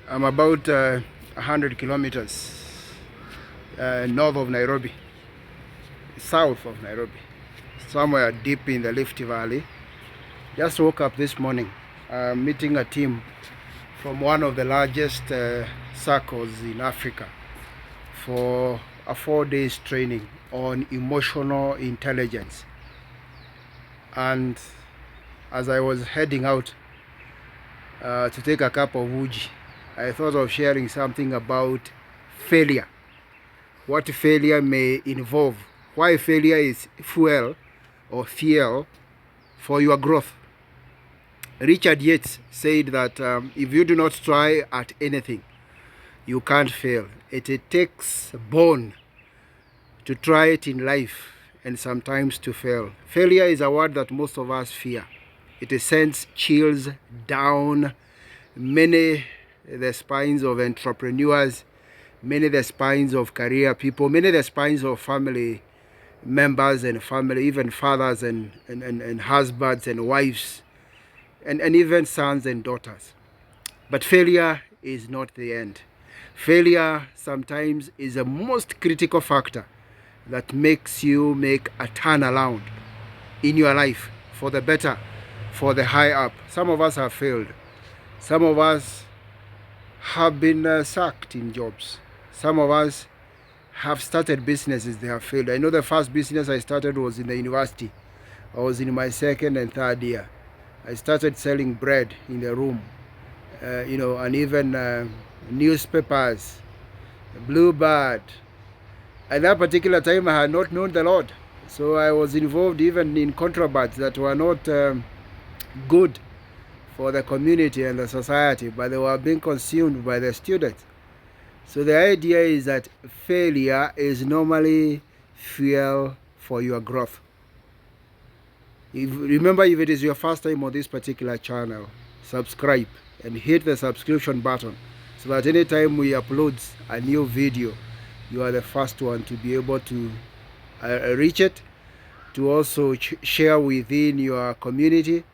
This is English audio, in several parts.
I'm about 100 kilometers north of Nairobi, south of Nairobi, somewhere deep in the Rift Valley. Just woke up this morning, meeting a team from one of the largest circles in Africa for a 4 days training on emotional intelligence. And as I was heading out to take a cup of uji, I thought of sharing something about failure, what failure may involve, why failure is fuel for your growth. Richard Yates said that if you do not try at anything, you can't fail. It takes bone to try it in life and sometimes to fail. Failure is a word that most of us fear. It sends chills down many the spines of entrepreneurs, many the spines of career people, many the spines of family members and family, even fathers and husbands and wives, and even sons and daughters. But failure is not the end. Failure sometimes is the most critical factor that makes you make a turnaround in your life for the better, for the high up. Some of us have failed. Some of us have been sacked in jobs. Some of us have started businesses, they have failed. I know the first business I started was in the university. I was in my second and third year. I started selling bread in the room, and even newspapers, Bluebird. At that particular time, I had not known the Lord. So I was involved even in contrabands that were not good for the community and the society, but they were being consumed by the students. So the idea is that failure is normally fuel for your growth. Remember, if it is your first time on this particular channel, subscribe and hit the subscription button so that anytime we upload a new video, you are the first one to be able to reach it, to also share within your community,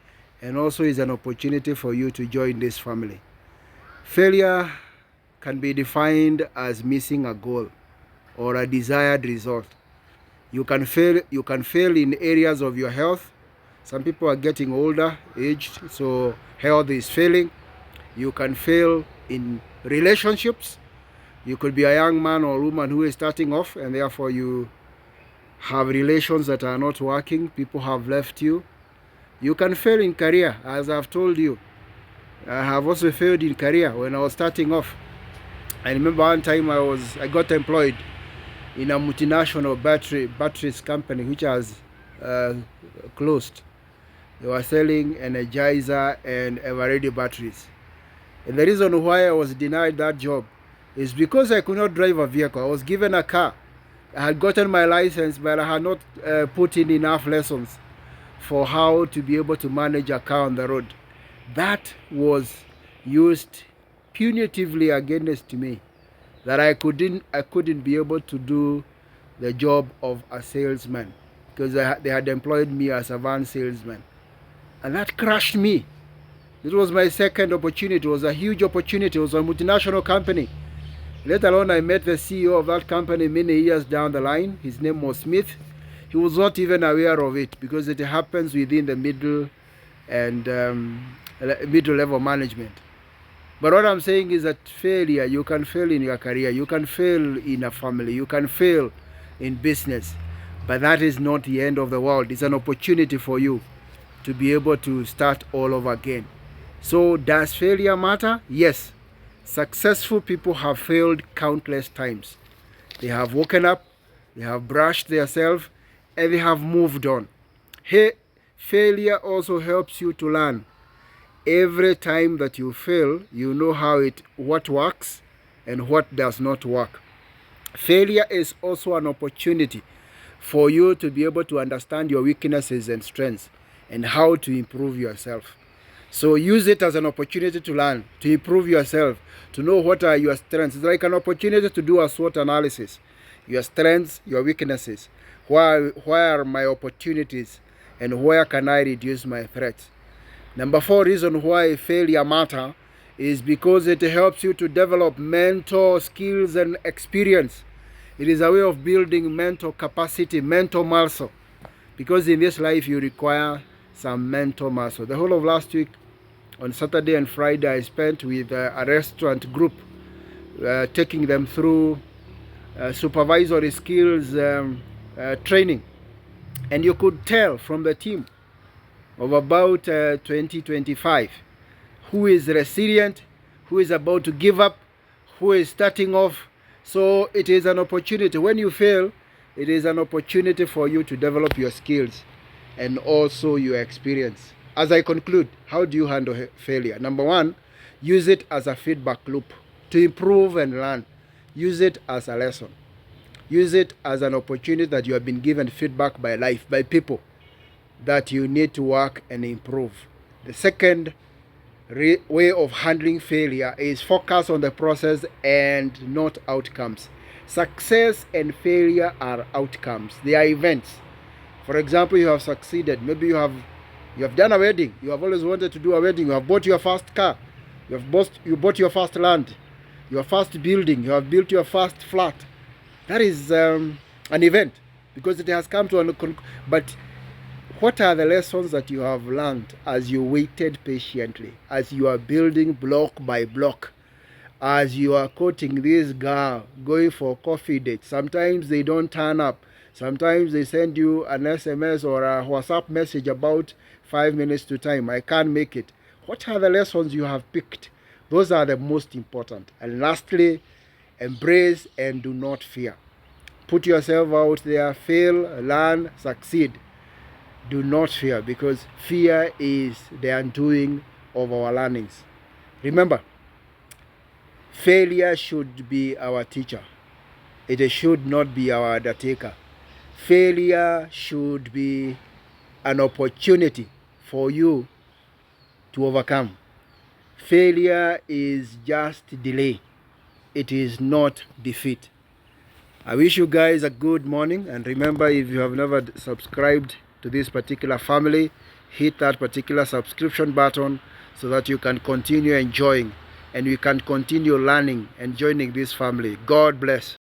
and also is an opportunity for you to join this family. Failure can be defined as missing a goal or a desired result. You can fail in areas of your health. Some people are getting older, aged, so health is failing. You can fail in relationships. You could be a young man or woman who is starting off and therefore you have relations that are not working. People have left you. You can fail in career, as I've told you. I have also failed in career when I was starting off. I remember one time I got employed in a multinational batteries company which has closed. They were selling Energizer and Eveready batteries. And the reason why I was denied that job is because I could not drive a vehicle. I was given a car. I had gotten my license, but I had not put in enough lessons for how to be able to manage a car on the road. That was used punitively against me, that I couldn't be able to do the job of a salesman because they had employed me as a van salesman, and that crushed me. It was my second opportunity. It was a huge opportunity. It was a multinational company. Let alone I met the CEO of that company many years down the line. His name was Smith. He was not even aware of it because it happens within the middle and middle level management. But what I'm saying is that failure, you can fail in your career, you can fail in a family, you can fail in business, but that is not the end of the world. It's an opportunity for you to be able to start all over again. So does failure matter? Yes. Successful people have failed countless times. They have woken up, they have brushed themselves, and they have moved on. Hey, failure also helps you to learn. Every time that you fail, you know what works and what does not work. Failure is also an opportunity for you to be able to understand your weaknesses and strengths and how to improve yourself. So use it as an opportunity to learn, to improve yourself, to know what are your strengths. It's like an opportunity to do a SWOT analysis. Your strengths, your weaknesses. Where are my opportunities and where can I reduce my threats? Number 4 reason why failure matter is because it helps you to develop mental skills and experience. It is a way of building mental capacity, mental muscle, because in this life you require some mental muscle. The whole of last week on Saturday and Friday I spent with a restaurant group, taking them through supervisory skills training, and you could tell from the team of about 20-25 who is resilient, who is about to give up, who is starting off. So it is an opportunity. When you fail, it is an opportunity for you to develop your skills and also your experience. As I conclude, how do you handle failure? Number one, use it as a feedback loop to improve and learn. Use it as a lesson. Use it as an opportunity that you have been given feedback by life, by people, that you need to work and improve. The second way of handling failure is focus on the process and not outcomes. Success and failure are outcomes. They are events. For example, you have succeeded. Maybe you have done a wedding. You have always wanted to do a wedding. You have bought your first car. You bought your first land, your first building. You have built your first flat. That is an event because it has come to an. But what are the lessons that you have learned as you waited patiently, as you are building block by block, as you are courting this girl, going for coffee dates? Sometimes they don't turn up. Sometimes they send you an SMS or a WhatsApp message about 5 minutes to time. I can't make it. What are the lessons you have picked? Those are the most important. And lastly, embrace and do not fear. Put yourself out there, fail, learn, succeed. Do not fear, because fear is the undoing of our learnings. Remember, failure should be our teacher. It should not be our undertaker. Failure should be an opportunity for you to overcome. Failure is just delay. It is not defeat. I wish you guys a good morning, and remember, if you have never subscribed to this particular family, hit that particular subscription button so that you can continue enjoying and we can continue learning and joining this family. God bless.